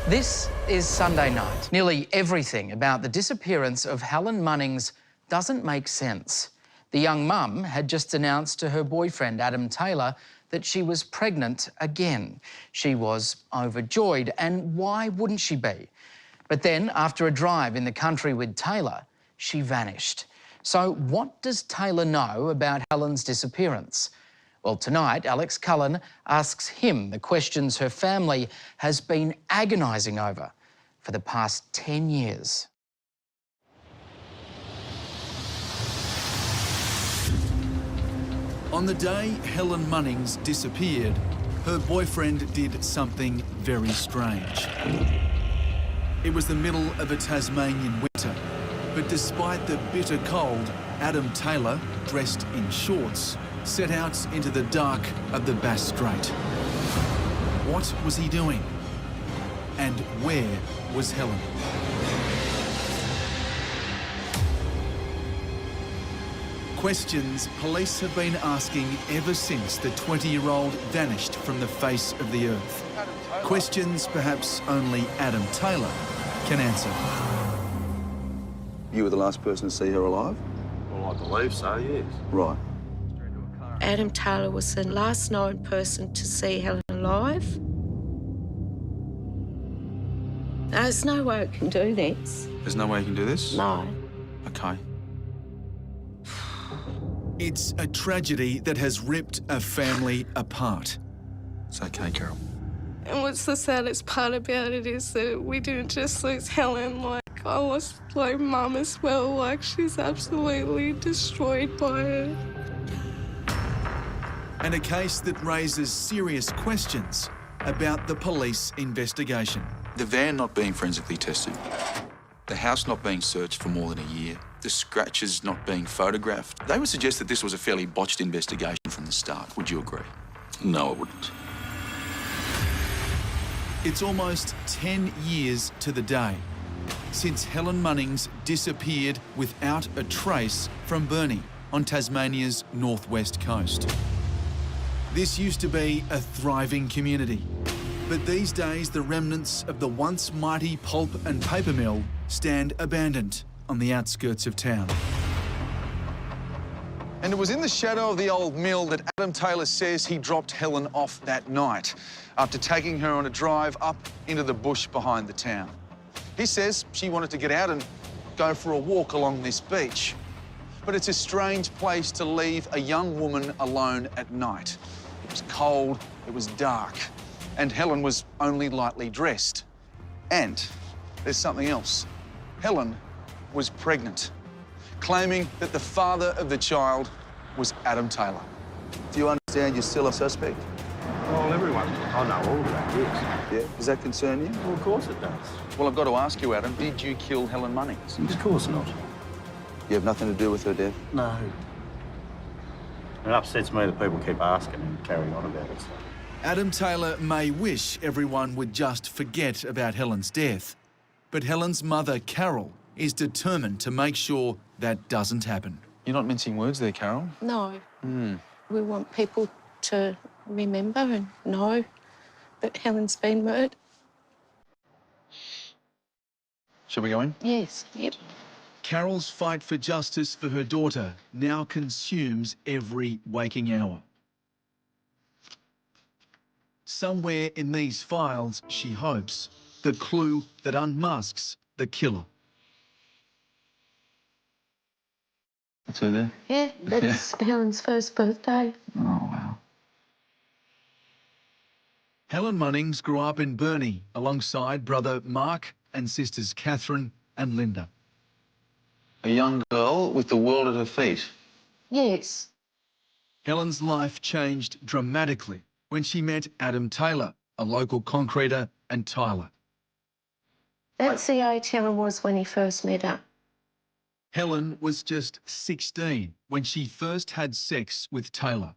This is Sunday night. Nearly everything about the disappearance of Helen Munnings doesn't make sense. The young mum had just announced to her boyfriend, Adam Taylor, that she was pregnant again. She was overjoyed, and why wouldn't she be? But then, after a drive in the country with Taylor, she vanished. So what does Taylor know about Helen's disappearance? Well, tonight, Alex Cullen asks him the questions her family has been agonising over for the past 10 years. On the day Helen Munnings disappeared, her boyfriend did something very strange. It was the middle of a Tasmanian winter, but despite the bitter cold, Adam Taylor, dressed in shorts, set out into the dark of the Bass Strait. What was he doing? And where was Helen? Questions police have been asking ever since the 20-year-old vanished from the face of the earth. Questions perhaps only Adam Taylor can answer. You were the last person to see her alive? Well, I believe so, yes. Right. Adam Taylor was the last known person to see Helen alive. There's no way I can do this. There's no way you can do this? No. Okay. It's a tragedy that has ripped a family apart. It's okay, Carol. And what's the saddest part about it is that we didn't just lose Helen, like, I lost, like, Mum as well. Like, she's absolutely destroyed by it. And a case that raises serious questions about the police investigation. The van not being forensically tested, the house not being searched for more than a year, the scratches not being photographed. They would suggest that this was a fairly botched investigation from the start. Would you agree? No, I wouldn't. It's almost 10 years to the day since Helen Munnings disappeared without a trace from Burnie on Tasmania's northwest coast. This used to be a thriving community, but these days the remnants of the once mighty pulp and paper mill stand abandoned on the outskirts of town. And it was in the shadow of the old mill that Adam Taylor says he dropped Helen off that night after taking her on a drive up into the bush behind the town. He says she wanted to get out and go for a walk along this beach. But it's a strange place to leave a young woman alone at night. It was cold, it was dark, and Helen was only lightly dressed. And there's something else. Helen was pregnant, claiming that the father of the child was Adam Taylor. Do you understand you're still a suspect? Well, everyone, I know all of that, yes. Yeah. Does that concern you? Well, of course it does. Well, I've got to ask you, Adam, did you kill Helen Munnings? Of course not. You have nothing to do with her death? No. It upsets me that people keep asking and carrying on about it. So. Adam Taylor may wish everyone would just forget about Helen's death, but Helen's mother, Carol, is determined to make sure that doesn't happen. You're not mincing words there, Carol. No. We want people to remember and know that Helen's been murdered. Shall we go in? Yes, yep. Carol's fight for justice for her daughter now consumes every waking hour. Somewhere in these files, she hopes, the clue that unmasks the killer. What's her there? Yeah, that's Helen's first birthday. Oh, wow. Helen Munnings grew up in Burnie alongside brother Mark and sisters Catherine and Linda. A young girl with the world at her feet. Yes. Helen's life changed dramatically when she met Adam Taylor, a local concreter and tiler. That's the age Helen was when he first met her. Helen was just 16 when she first had sex with Taylor.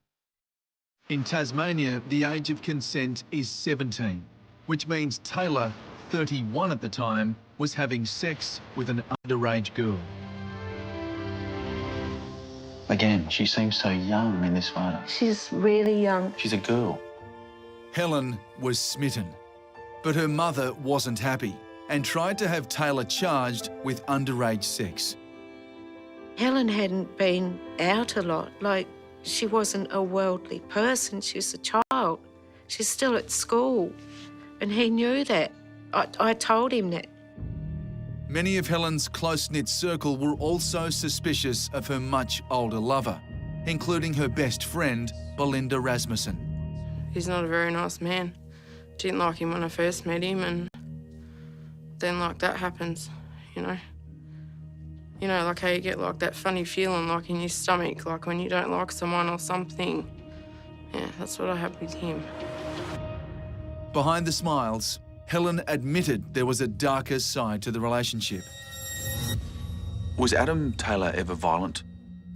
In Tasmania, the age of consent is 17, which means Taylor, 31 at the time, was having sex with an underage girl. Again, she seems so young in this photo. She's really young. She's a girl. Helen was smitten. But her mother wasn't happy and tried to have Taylor charged with underage sex. Helen hadn't been out a lot. Like, she wasn't a worldly person. She was a child. She's still at school. And he knew that. I told him that. Many of Helen's close-knit circle were also suspicious of her much older lover, including her best friend, Belinda Rasmussen. He's not a very nice man. Didn't like him when I first met him, and then, like, that happens, you know. You know, like how you get, like, that funny feeling, like, in your stomach, like when you don't like someone or something. Yeah, that's what I had with him. Behind the smiles, Helen admitted there was a darker side to the relationship. Was Adam Taylor ever violent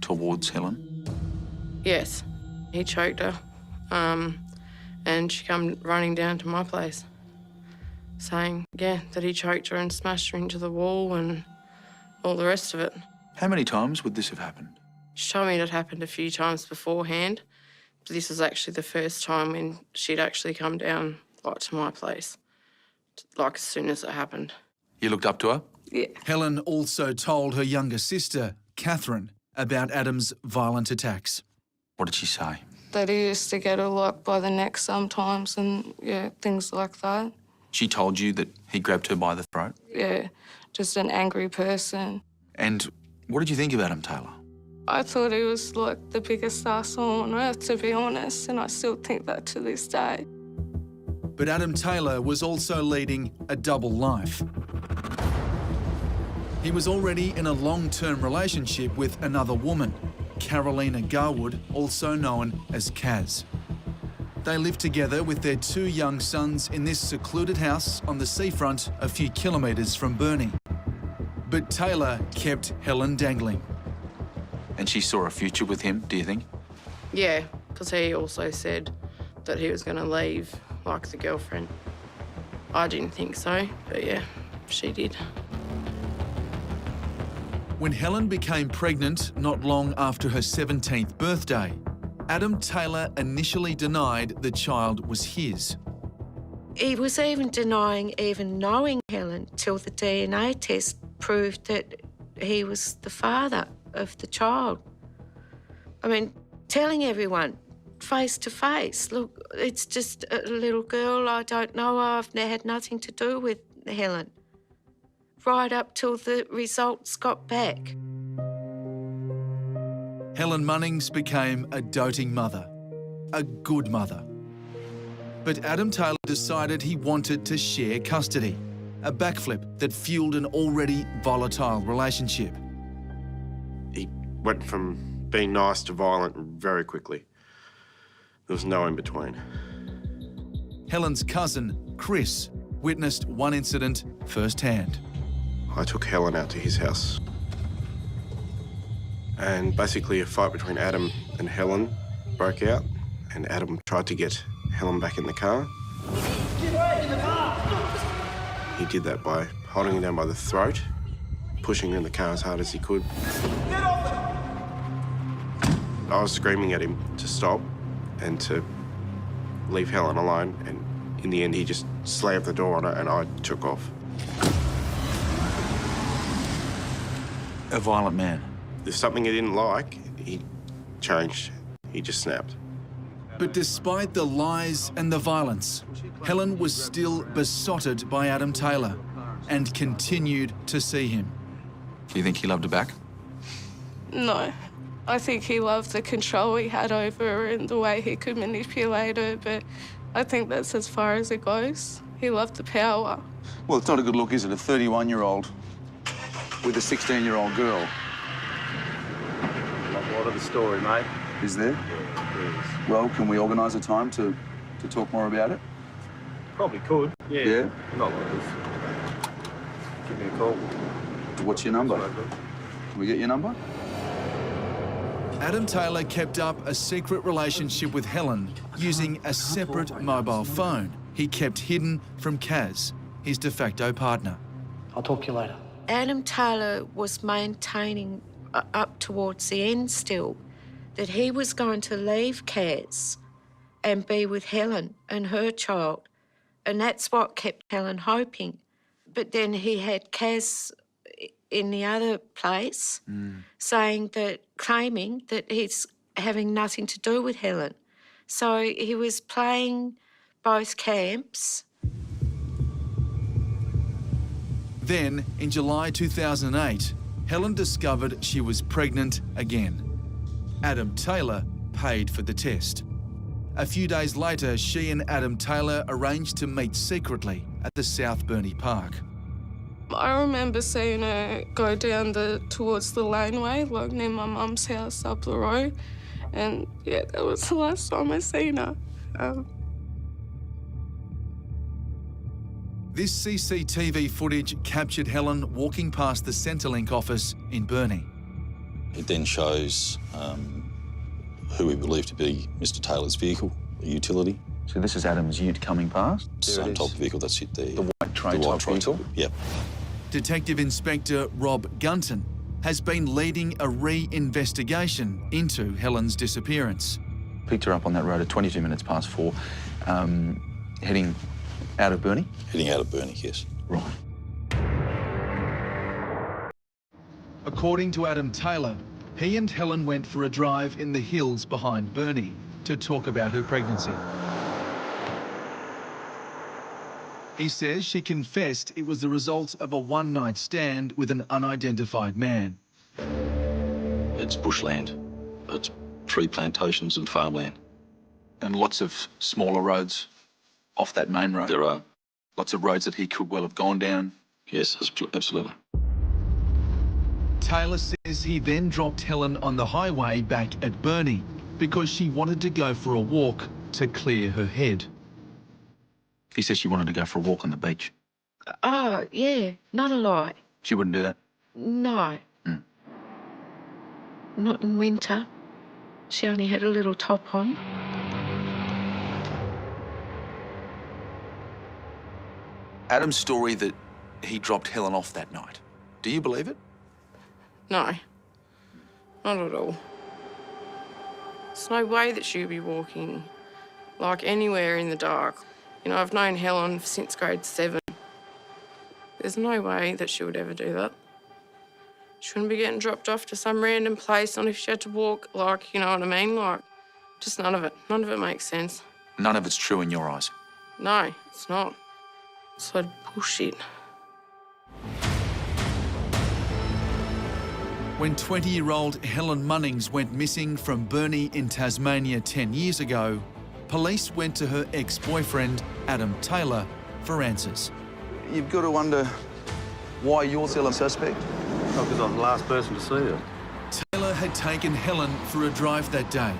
towards Helen? Yes, he choked her, and she come running down to my place, saying, yeah, that he choked her and smashed her into the wall and all the rest of it. How many times would this have happened? She told me it had happened a few times beforehand, but this was actually the first time when she'd actually come down, like, to my place, like, as soon as it happened. You looked up to her? Yeah. Helen also told her younger sister, Catherine, about Adam's violent attacks. What did she say? That he used to get her, like, by the neck sometimes and, yeah, things like that. She told you that he grabbed her by the throat? Yeah, just an angry person. And what did you think of Adam Taylor? I thought he was, like, the biggest arsehole on earth, to be honest, and I still think that to this day. But Adam Taylor was also leading a double life. He was already in a long-term relationship with another woman, Carolina Garwood, also known as Kaz. They lived together with their 2 young sons in this secluded house on the seafront a few kilometres from Burnie. But Taylor kept Helen dangling. And she saw a future with him, do you think? Yeah, because he also said that he was going to leave, like, the girlfriend. I didn't think so, but yeah, she did. When Helen became pregnant not long after her 17th birthday, Adam Taylor initially denied the child was his. He was even denying even knowing Helen till the DNA test proved that he was the father of the child. I mean, telling everyone face to face, look, it's just a little girl, I don't know her, I've had nothing to do with Helen. Right up till the results got back. Helen Munnings became a doting mother, a good mother. But Adam Taylor decided he wanted to share custody, a backflip that fueled an already volatile relationship. He went from being nice to violent very quickly. There was no in between. Helen's cousin, Chris, witnessed one incident firsthand. I took Helen out to his house. And basically a fight between Adam and Helen broke out, and Adam tried to get Helen back in the car. He did that by holding her down by the throat, pushing her in the car as hard as he could. I was screaming at him to stop and to leave Helen alone, and in the end he just slammed the door on her and I took off. A violent man. If something he didn't like, he changed. He just snapped. But despite the lies and the violence, Helen was still besotted by Adam Taylor and continued to see him. Do you think he loved her back? No. I think he loved the control he had over her and the way he could manipulate her, but I think that's as far as it goes. He loved the power. Well, it's not a good look, is it? A 31-year-old with a 16-year-old girl. Not a lot of the story, mate. Is there? Yeah, there is. Well, can we organise a time to talk more about it? Probably could. Yeah. Yeah? Not like this. Give me a call. What's your number? Can we get your number? Adam Taylor kept up a secret relationship with Helen using a separate mobile phone he kept hidden from Kaz, his de facto partner. I'll talk to you later. Adam Taylor was maintaining up towards the end still that he was going to leave Kaz and be with Helen and her child And that's what kept Helen hoping. But then he had Kaz in the other place claiming that he's having nothing to do with Helen. So he was playing both camps. Then, in July 2008, Helen discovered she was pregnant again. Adam Taylor paid for the test. A few days later, she and Adam Taylor arranged to meet secretly at the South Burnie Park. I remember seeing her go down towards the laneway, like near my mum's house up the road. And yeah, that was the last time I seen her. This CCTV footage captured Helen walking past the Centrelink office in Burnie. It then shows who we believe to be Mr. Taylor's vehicle, a utility. So this is Adam's ute coming past? Same type of vehicle, that's it there. The white tray type vehicle? Yep. Detective Inspector Rob Gunton has been leading a re-investigation into Helen's disappearance. Picked her up on that road at 22 minutes past 4, heading out of Burnie? Heading out of Burnie, yes. Right. According to Adam Taylor, he and Helen went for a drive in the hills behind Burnie to talk about her pregnancy. He says she confessed it was the result of a one-night stand with an unidentified man. It's bushland. It's tree plantations and farmland. And lots of smaller roads off that main road. There are. Lots of roads that he could well have gone down. Yes, absolutely. Taylor says he then dropped Helen on the highway back at Burnie because she wanted to go for a walk to clear her head. He says she wanted to go for a walk on the beach. Oh, yeah, not a lie. She wouldn't do that? No. Not in winter. She only had a little top on. Adam's story that he dropped Helen off that night. Do you believe it? No, not at all. There's no way that she would be walking, like, anywhere in the dark. You know, I've known Helen since grade 7. There's no way that she would ever do that. She wouldn't be getting dropped off to some random place, not if she had to walk, like, you know what I mean? Like, just none of it. None of it makes sense. None of it's true in your eyes? No, it's not. It's like bullshit. When 20-year-old Helen Munnings went missing from Burnie in Tasmania 10 years ago, police went to her ex-boyfriend, Adam Taylor, for answers. You've got to wonder why you're still a suspect? Oh, because I'm the last person to see her. Taylor had taken Helen for a drive that day,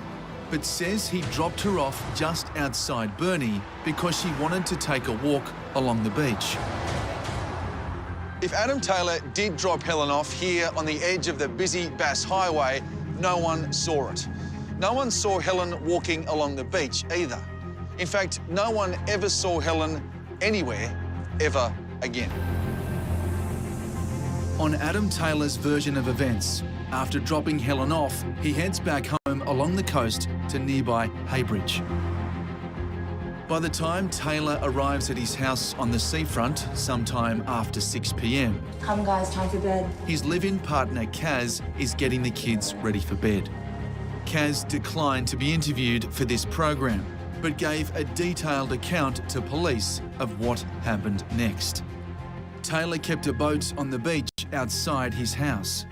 but says he dropped her off just outside Burnie because she wanted to take a walk along the beach. If Adam Taylor did drop Helen off here on the edge of the busy Bass Highway, no one saw it. No one saw Helen walking along the beach either. In fact, no one ever saw Helen anywhere, ever again. On Adam Taylor's version of events, after dropping Helen off, he heads back home along the coast to nearby Heybridge. By the time Taylor arrives at his house on the seafront, sometime after 6 p.m, come guys, time for bed. His live-in partner, Kaz, is getting the kids ready for bed. Kaz declined to be interviewed for this program, but gave a detailed account to police of what happened next. Taylor kept a boat on the beach outside his house,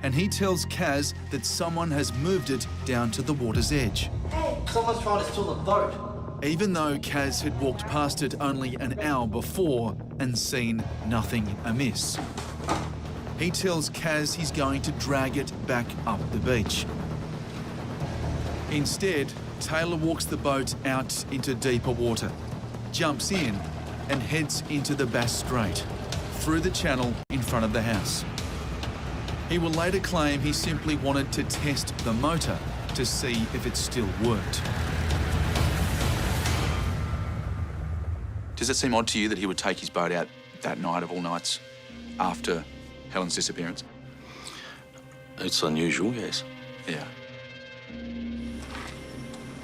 and he tells Kaz that someone has moved it down to the water's edge. Hey, someone's trying to steal the boat. Even though Kaz had walked past it only an hour before and seen nothing amiss. He tells Kaz he's going to drag it back up the beach. Instead, Taylor walks the boat out into deeper water, jumps in and heads into the Bass Strait, through the channel in front of the house. He will later claim he simply wanted to test the motor to see if it still worked. Does it seem odd to you that he would take his boat out that night of all nights after Helen's disappearance? It's unusual, yes. Yeah.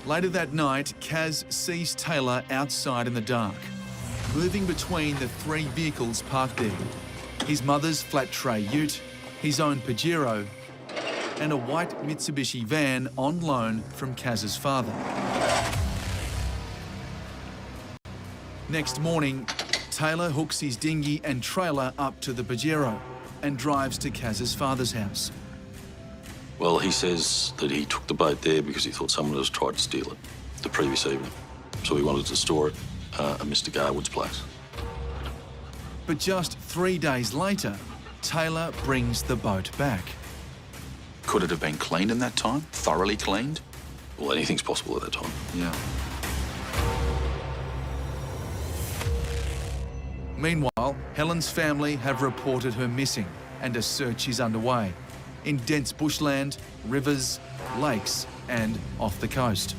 Later that night, Kaz sees Taylor outside in the dark. moving between the 3 vehicles parked there. His mother's flat tray ute, his own Pajero, and a white Mitsubishi van on loan from Kaz's father. Next morning, Taylor hooks his dinghy and trailer up to the Pajero and drives to Kaz's father's house. Well, he says that he took the boat there because he thought someone else tried to steal it the previous evening. So he wanted to store it at Mr. Garwood's place. But just 3 days later, Taylor brings the boat back. Could it have been cleaned in that time? Thoroughly cleaned? Well, anything's possible at that time. Yeah. Meanwhile, Helen's family have reported her missing and a search is underway in dense bushland, rivers, lakes and off the coast.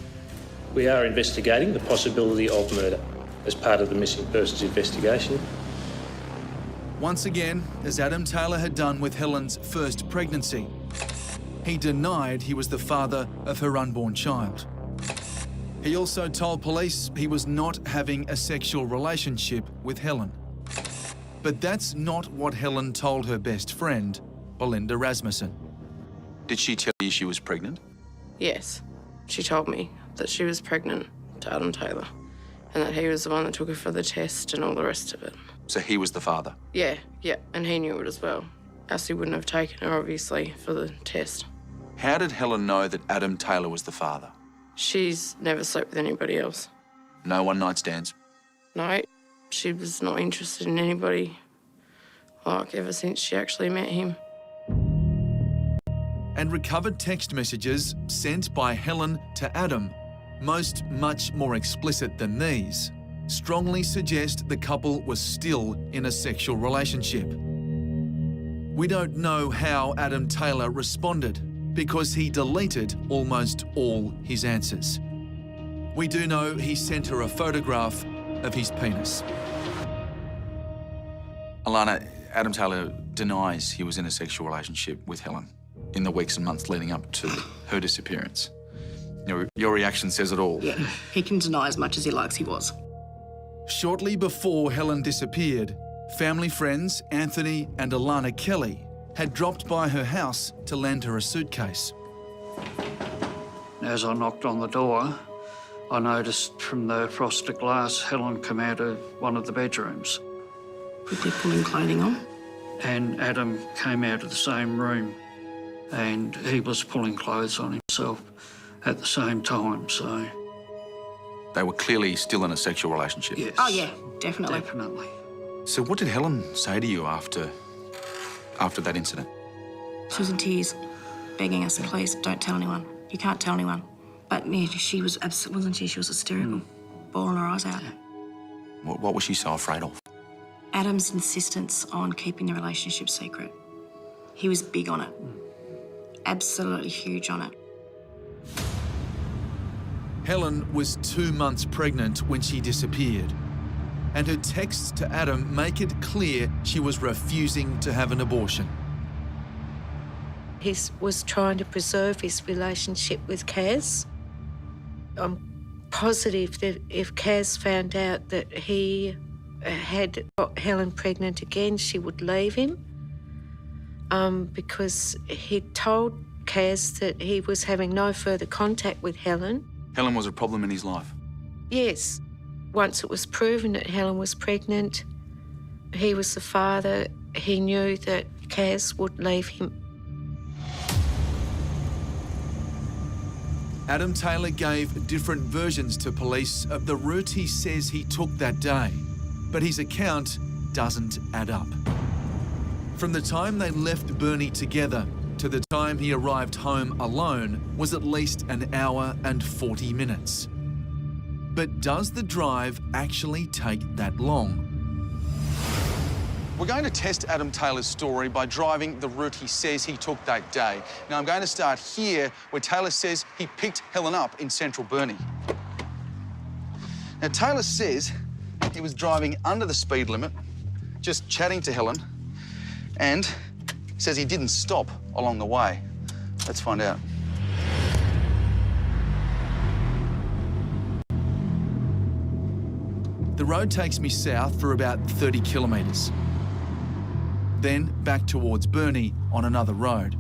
We are investigating the possibility of murder as part of the missing persons investigation. Once again, as Adam Taylor had done with Helen's first pregnancy, he denied he was the father of her unborn child. He also told police he was not having a sexual relationship with Helen. But that's not what Helen told her best friend, Belinda Rasmussen. Did she tell you she was pregnant? Yes. She told me that she was pregnant to Adam Taylor and that he was the one that took her for the test and all the rest of it. So he was the father? Yeah, and he knew it as well. Else he wouldn't have taken her, obviously, for the test. How did Helen know that Adam Taylor was the father? She's never slept with anybody else. No one-night stands? No, she was not interested in anybody, like, ever since she actually met him. And recovered text messages sent by Helen to Adam, most much more explicit than these, strongly suggest the couple was still in a sexual relationship. We don't know how Adam Taylor responded because he deleted almost all his answers. We do know he sent her a photograph of his penis. Alana, Adam Taylor denies he was in a sexual relationship with Helen in the weeks and months leading up to her disappearance. Your reaction says it all. Yeah, he can deny as much as he likes he was. Shortly before Helen disappeared, family friends Anthony and Alana Kelly had dropped by her house to lend her a suitcase. As I knocked on the door, I noticed from the frosted glass Helen come out of one of the bedrooms. Quickly pulling clothing on. And Adam came out of the same room and he was pulling clothes on himself at the same time, so... They were clearly still in a sexual relationship? Yes. Oh, yeah, definitely. Definitely. So what did Helen say to you after that incident? She was in tears, begging us, please, don't tell anyone. You can't tell anyone. But yeah, she was, wasn't she? She was hysterical, bawling her eyes out. What was she so afraid of? Adam's insistence on keeping the relationship secret. He was big on it. Absolutely huge on it. Helen was 2 months pregnant when she disappeared, and her texts to Adam make it clear she was refusing to have an abortion. He was trying to preserve his relationship with Kaz. I'm positive that if Kaz found out that he had got Helen pregnant again, she would leave him because he told Kaz that he was having no further contact with Helen. Helen was a problem in his life? Yes. Once it was proven that Helen was pregnant, he was the father, he knew that Kaz would leave him. Adam Taylor gave different versions to police of the route he says he took that day, but his account doesn't add up. From the time they left Burnie together to the time he arrived home alone was at least an hour and 40 minutes. But does the drive actually take that long? We're going to test Adam Taylor's story by driving the route he says he took that day. Now, I'm going to start here, where Taylor says he picked Helen up in central Burnie. Now, Taylor says he was driving under the speed limit, just chatting to Helen, and says he didn't stop along the way. Let's find out. The road takes me south for about 30 kilometres. Then back towards Burnie on another road.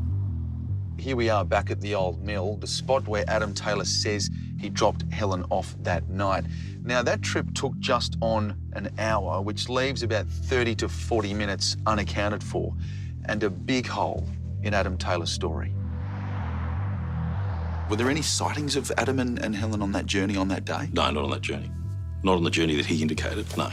Here we are back at the old mill, the spot where Adam Taylor says he dropped Helen off that night. Now, that trip took just on an hour, which leaves about 30 to 40 minutes unaccounted for, and a big hole in Adam Taylor's story. Were there any sightings of Adam and Helen on that journey on that day? No, not on that journey. Not on the journey that he indicated, no.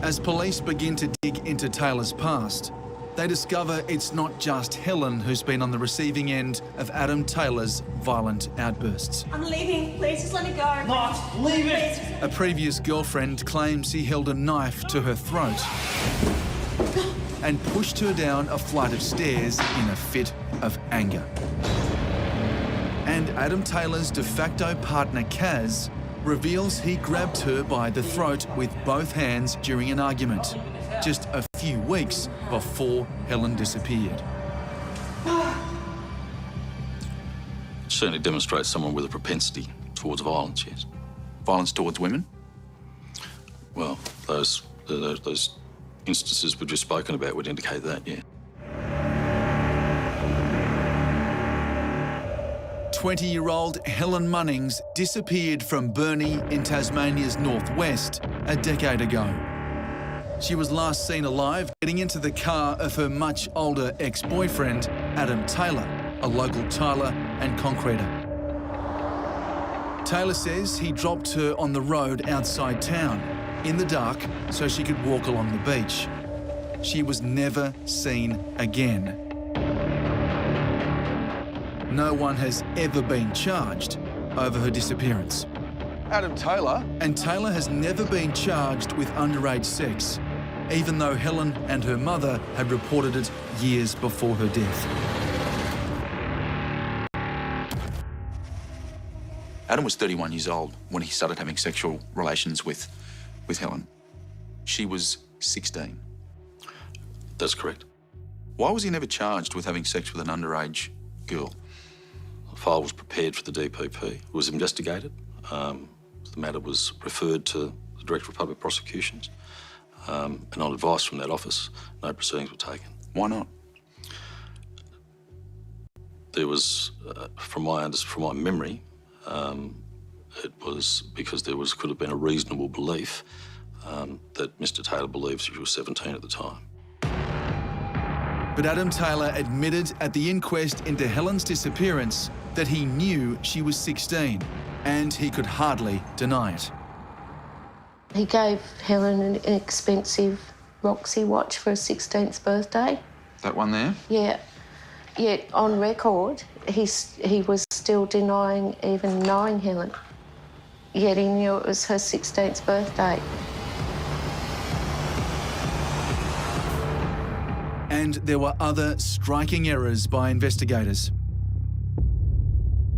As police begin to dig into Taylor's past, they discover it's not just Helen who's been on the receiving end of Adam Taylor's violent outbursts. I'm leaving. Please just let me go. Not leaving. A previous girlfriend claims he held a knife to her throat and pushed her down a flight of stairs in a fit of anger. And Adam Taylor's de facto partner, Kaz, reveals he grabbed her by the throat with both hands during an argument, just a few weeks before Helen disappeared. It certainly demonstrates someone with a propensity towards violence, yes. Violence towards women? Well, those instances we've just spoken about would indicate that, yeah. 20-year-old Helen Munnings disappeared from Burnie in Tasmania's northwest a decade ago. She was last seen alive getting into the car of her much older ex-boyfriend, Adam Taylor, a local tiler and concreter. Taylor says he dropped her on the road outside town, in the dark, so she could walk along the beach. She was never seen again. No one has ever been charged over her disappearance. Adam Taylor? And Taylor has never been charged with underage sex, even though Helen and her mother had reported it years before her death. Adam was 31 years old when he started having sexual relations with Helen. She was 16. That's correct. Why was he never charged with having sex with an underage girl? The file was prepared for the DPP. It was investigated. The matter was referred to the Director of Public Prosecutions. And on advice from that office, no proceedings were taken. Why not? There was, from my memory, it was because could have been a reasonable belief that Mr. Taylor believed she was 17 at the time. But Adam Taylor admitted at the inquest into Helen's disappearance that he knew she was 16, and he could hardly deny it. He gave Helen an expensive Roxy watch for her 16th birthday. That one there? Yeah. Yet on record, he was still denying even knowing Helen. Yet he knew it was her 16th birthday. And there were other striking errors by investigators.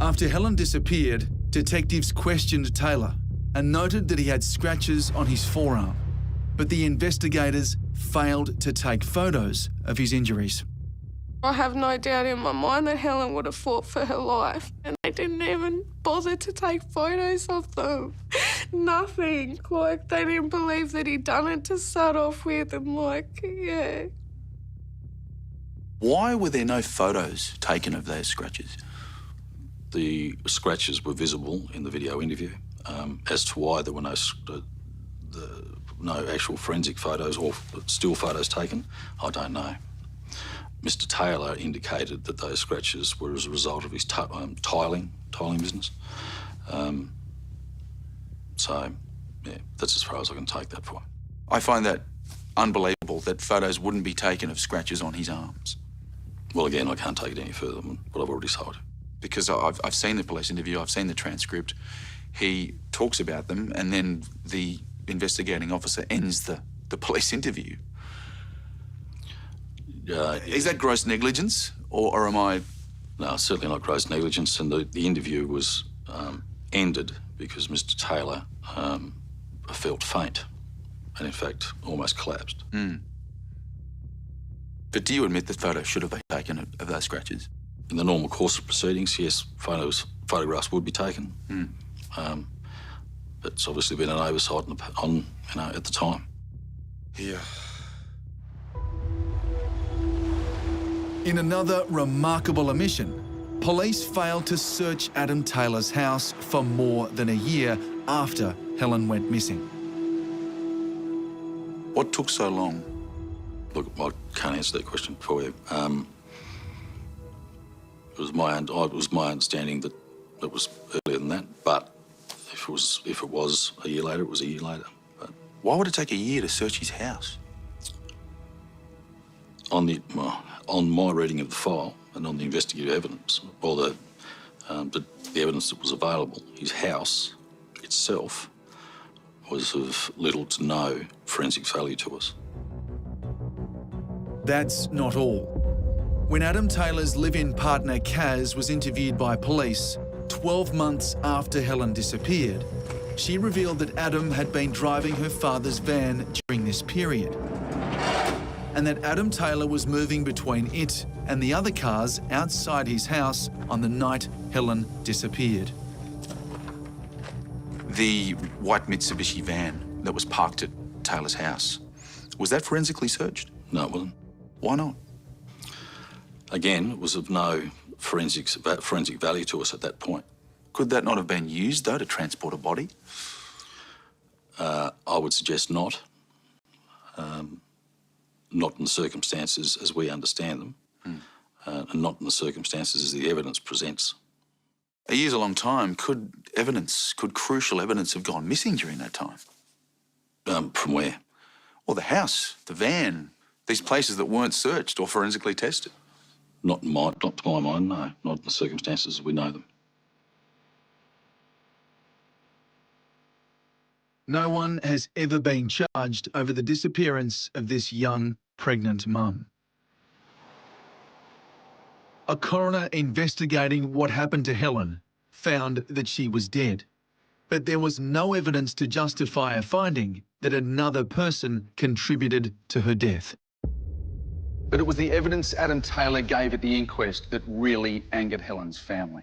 After Helen disappeared, detectives questioned Taylor and noted that he had scratches on his forearm, but the investigators failed to take photos of his injuries. I have no doubt in my mind that Helen would have fought for her life, and they didn't even bother to take photos of them. Nothing. Like, they didn't believe that he'd done it to start off with, and yeah. Why were there no photos taken of those scratches? The scratches were visible in the video interview. As to why there were no actual forensic photos or still photos taken, I don't know. Mr. Taylor indicated that those scratches were as a result of his tiling business. So, yeah, that's as far as I can take that for. I find that unbelievable that photos wouldn't be taken of scratches on his arms. Well, again, I can't take it any further than what I've already told you. Because I've seen the police interview, I've seen the transcript. He talks about them, and then the investigating officer ends the police interview. Is that gross negligence, or am I...? No, certainly not gross negligence, and the interview was ended because Mr. Taylor felt faint and, in fact, almost collapsed. Mm. But do you admit that photos should have been taken of those scratches? In the normal course of proceedings, yes, photographs would be taken. Mm. It's obviously been an oversight on at the time. Yeah. In another remarkable omission, police failed to search Adam Taylor's house for more than a year after Helen went missing. What took so long? Look, I can't answer that question for you. It was my understanding that it was earlier than that, but if it was a year later, it was a year later. But why would it take a year to search his house? On my reading of the file and on the investigative evidence, or the evidence that was available, his house itself was of little to no forensic value to us. That's not all. When Adam Taylor's live-in partner Kaz was interviewed by police 12 months after Helen disappeared, she revealed that Adam had been driving her father's van during this period, and that Adam Taylor was moving between it and the other cars outside his house on the night Helen disappeared. The white Mitsubishi van that was parked at Taylor's house, was that forensically searched? No, it wasn't. Why not? Again, it was of no forensic value to us at that point. Could that not have been used, though, to transport a body? I would suggest not. Not in the circumstances as we understand them, and not in the circumstances as the evidence presents. A year's a long time. Could crucial evidence have gone missing during that time? From where? Well, the house, the van, these places that weren't searched or forensically tested. Not to my mind, no. Not in the circumstances as we know them. No one has ever been charged over the disappearance of this young, pregnant mum. A coroner investigating what happened to Helen found that she was dead, but there was no evidence to justify a finding that another person contributed to her death. But it was the evidence Adam Taylor gave at the inquest that really angered Helen's family.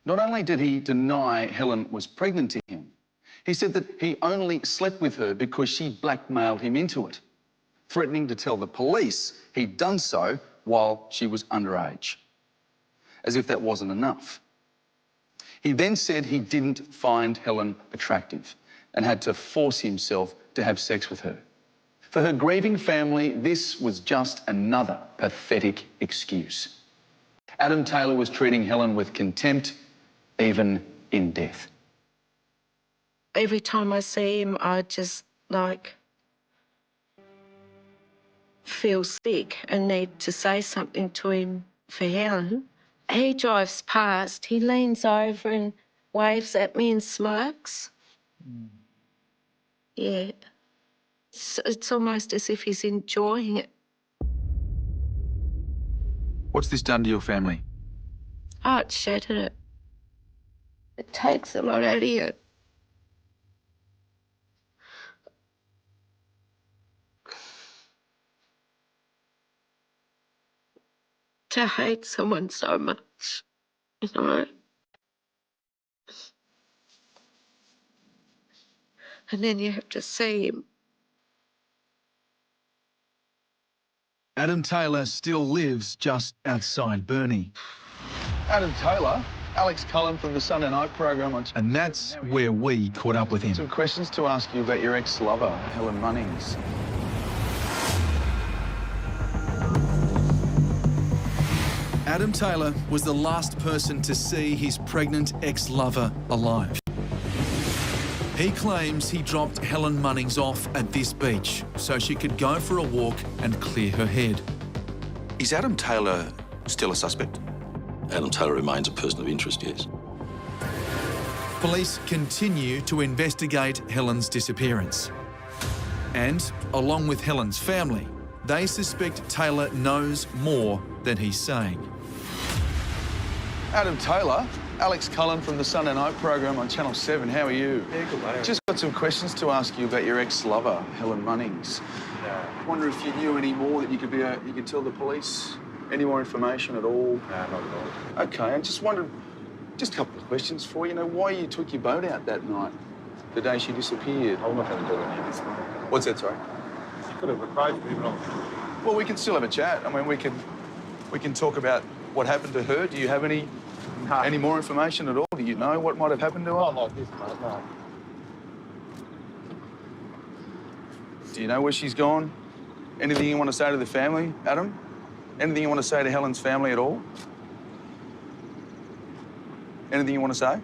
Not only did he deny Helen was pregnant to him, he said that he only slept with her because she blackmailed him into it, threatening to tell the police he'd done so while she was underage. As if that wasn't enough. He then said he didn't find Helen attractive and had to force himself to have sex with her. For her grieving family, this was just another pathetic excuse. Adam Taylor was treating Helen with contempt, even in death. Every time I see him, I just, feel sick and need to say something to him for Helen. He drives past, he leans over and waves at me and smirks. Yeah. It's almost as if he's enjoying it. What's this done to your family? Oh, it shattered it. It takes a lot out of you. To hate someone so much, you know. And then you have to see him. Adam Taylor still lives just outside Burnie. Adam Taylor, Alex Cullen from the Sunday night program on... And that's where we caught up with him. Some questions to ask you about your ex-lover, Helen Munnings. Adam Taylor was the last person to see his pregnant ex-lover alive. He claims he dropped Helen Munnings off at this beach so she could go for a walk and clear her head. Is Adam Taylor still a suspect? Adam Taylor remains a person of interest, yes. Police continue to investigate Helen's disappearance. And, along with Helen's family, they suspect Taylor knows more than he's saying. Adam Taylor, Alex Cullen from the Sunday night program on Channel 7. How are you? Yeah, good, mate. Just got some questions to ask you about your ex-lover, Helen Munnings. I wonder if you knew any more that you could tell the police? Any more information at all? No, not at all. Okay, I just wondered, just a couple of questions for you. You know, why you took your boat out that night? the day she disappeared. I'm not going to do any of this. What's that, sorry? She could have approached me, but Well, we can still have a chat. I mean, we can talk about what happened to her. Do you have any more information at all? Do you know what might have happened to her? not like this, mate, no. Do you know where she's gone? Anything you want to say to the family, Adam? Anything you want to say to Helen's family at all? Anything you want to say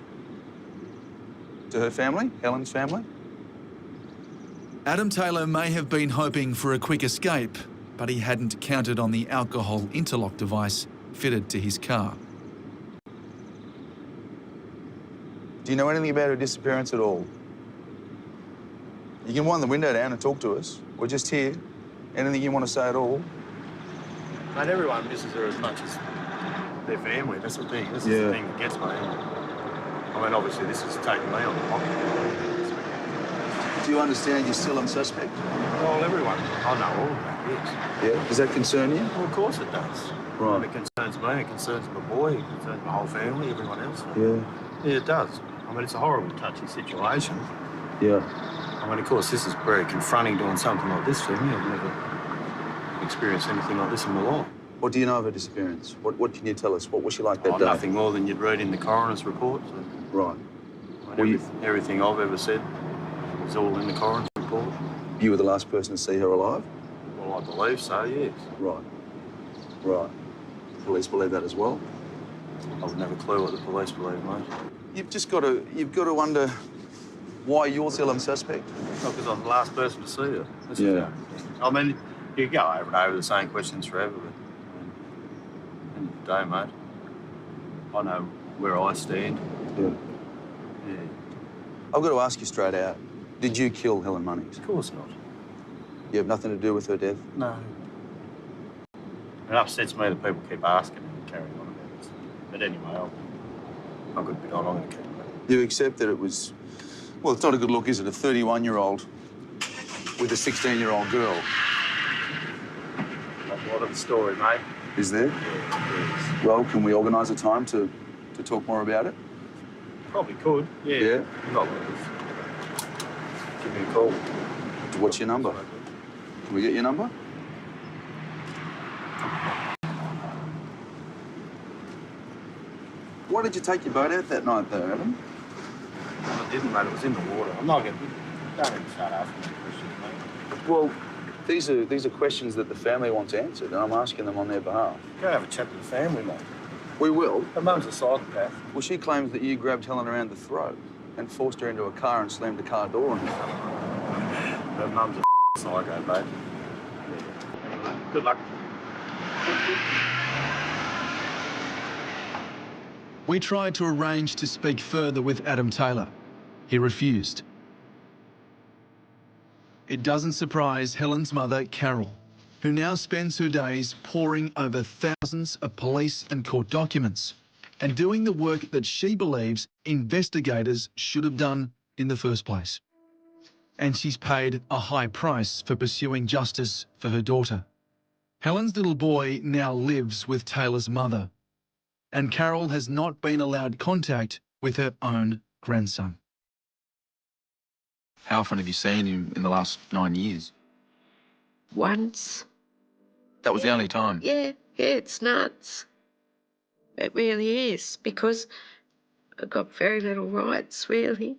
to her family, Helen's family? Adam Taylor may have been hoping for a quick escape, but he hadn't counted on the alcohol interlock device fitted to his car. Do you know anything about her disappearance at all? You can wind the window down and talk to us. We're just here. Anything you want to say at all? Mate, everyone misses her as much as their family. That's the thing. This is the thing that gets me. I mean, obviously, this is taking me on the pocket. Do you understand you're still unsuspect? Well, everyone. I know all of that, yes. Yeah. Does that concern you? Well, of course it does. Right. It concerns me, it concerns my boy, it concerns my whole family, everyone else. Yeah. Yeah, it does. I mean, it's a horrible, touchy situation. Yeah. I mean, of course, this is very confronting doing something like this to me. I've never experienced anything like this in my life. What do you know of her disappearance? What can you tell us? What was she like that day? Nothing more than you'd read in the coroner's report. So. Right. I mean, everything I've ever said is all in the coroner's report. You were the last person to see her alive? Well, I believe so, yes. Right. Right. Police believe that as well? I've never a clue what the police believe, mate. You've got to wonder why you're still unsuspect. Not because I'm the last person to see her. I mean, you go over and over the same questions forever, but end of the day, mate, I know where I stand. Yeah. Yeah. I've got to ask you straight out. Did you kill Helen Munnings? Of course not. You have nothing to do with her death? No. It upsets me that people keep asking and carrying on about this. But anyway, I'm going to be on. I'm going to keep it. You accept that it was... Well, it's not a good look, is it? A 31-year-old with a 16-year-old girl. Not a lot of the story, mate. Is there? Yeah, well, can we organise a time to talk more about it? Probably could, yeah. Yeah? Not give me a call. What's your number? Can we get your number? Why did you take your boat out that night, though, Adam? I didn't, mate. It was in the water. I'm not going to... Don't even start asking me questions, mate. Well, these are questions that the family wants answered, and I'm asking them on their behalf. Go have a chat with the family, mate. We will. Her mum's a psychopath. Well, she claims that you grabbed Helen around the throat and forced her into a car and slammed the car door on her. Her mum's a psycho, mate. Anyway, good luck. We tried to arrange to speak further with Adam Taylor. He refused. It doesn't surprise Helen's mother, Carol, who now spends her days poring over thousands of police and court documents and doing the work that she believes investigators should have done in the first place. And she's paid a high price for pursuing justice for her daughter. Helen's little boy now lives with Taylor's mother, and Carol has not been allowed contact with her own grandson. How often have you seen him in the last 9 years? Once. That was the only time? Yeah, it's nuts. It really is, because I've got very little rights, really.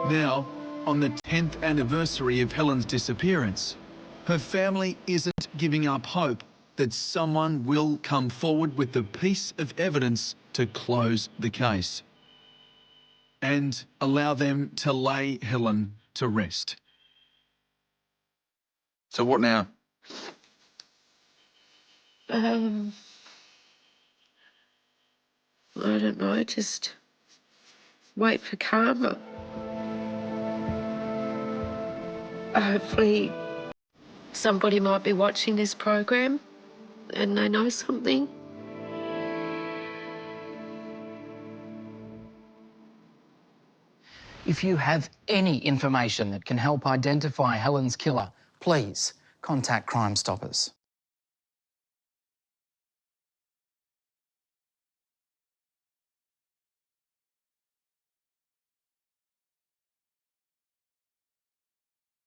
Now, on the 10th anniversary of Helen's disappearance, her family isn't giving up hope that someone will come forward with the piece of evidence to close the case and allow them to lay Helen to rest. So what now? I don't know, just wait for karma. Hopefully somebody might be watching this program and they know something. If you have any information that can help identify Helen's killer, please contact Crime Stoppers.